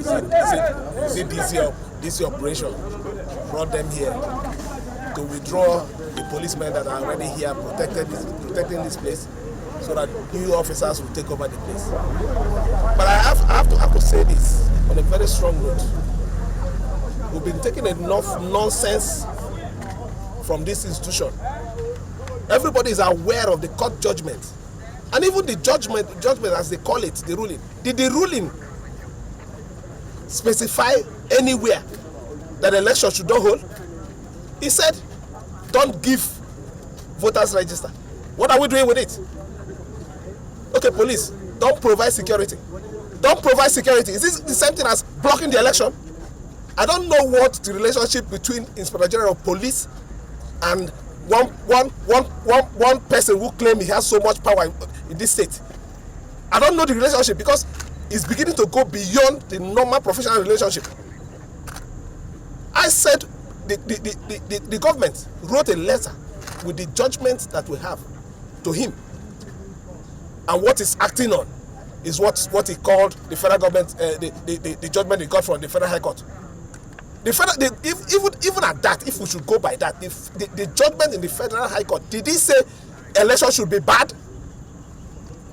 See this operation brought them here to withdraw the policemen that are already here protecting this place, so that new officers will take over the place. But I have to say this on a very strong note. We've been taking enough nonsense from this institution. Everybody is aware of the court judgment, and even the judgment as they call it, the ruling. Did the ruling specify anywhere that election should not hold? He said, don't give voters register. What are we doing with it? Okay, police, don't provide security. Don't provide security. Is this the same thing as blocking the election? I don't know what the relationship between Inspector General of Police and one person who claims he has so much power in this state. I don't know the relationship, because it's beginning to go beyond the normal professional relationship. I said the government wrote a letter with the judgment that we have to him, and what he's acting on is what he called the federal government, the judgment he got from the Federal High Court. Even at that, if we should go by that, the judgment in the Federal High Court, did he say election should be bad?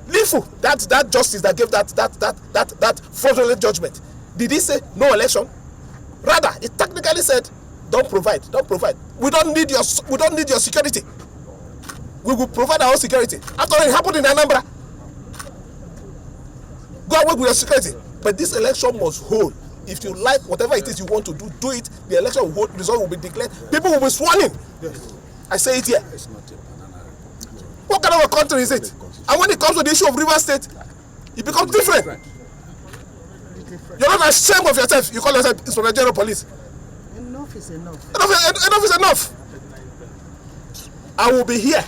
Lifu, that justice that gave that fraudulent judgment, did he say no election? Rather, it technically said, don't provide. We don't need your security. We will provide our own security. After all, it happened in Anambra. Go and work with your security. But this election must hold. If you like whatever it is you want to do it. The election will hold, result will be declared. People will be sworn in. Yes. I say it here. What kind of a country is it? And when it comes to the issue of River State, it becomes different. You're not ashamed of yourself. You call yourself Inspector General of Police. Enough is enough. Enough is enough. I will be here.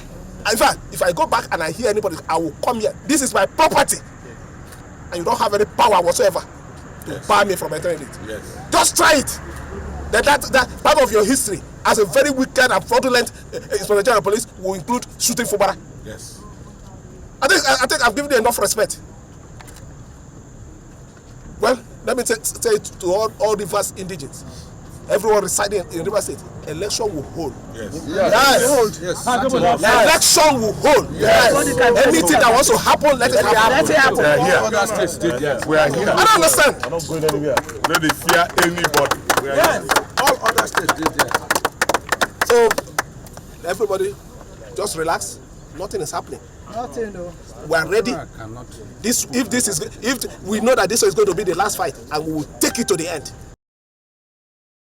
In fact, if I go back and I hear anybody, I will come here. This is my property. And you don't have any power whatsoever to bar me from entering it. Yes. Just try it. That part of your history as a very wicked and fraudulent Inspector General of Police will include shooting Fubara. Yes. I think I've given you enough respect. Well, let me say it to all Rivers indigents. Everyone residing in River State, election will hold. Yes. Yes. Election will hold. Yes. Anything that wants to happen, let it happen. We are here. Other states did, yes. We are here. I don't understand. I'm not going anywhere. Don't fear anybody. We are here. All other states did, yes. So, everybody, just relax. Nothing is happening. Nothing, no. We are ready. If we know that this is going to be the last fight, and we will take it to the end.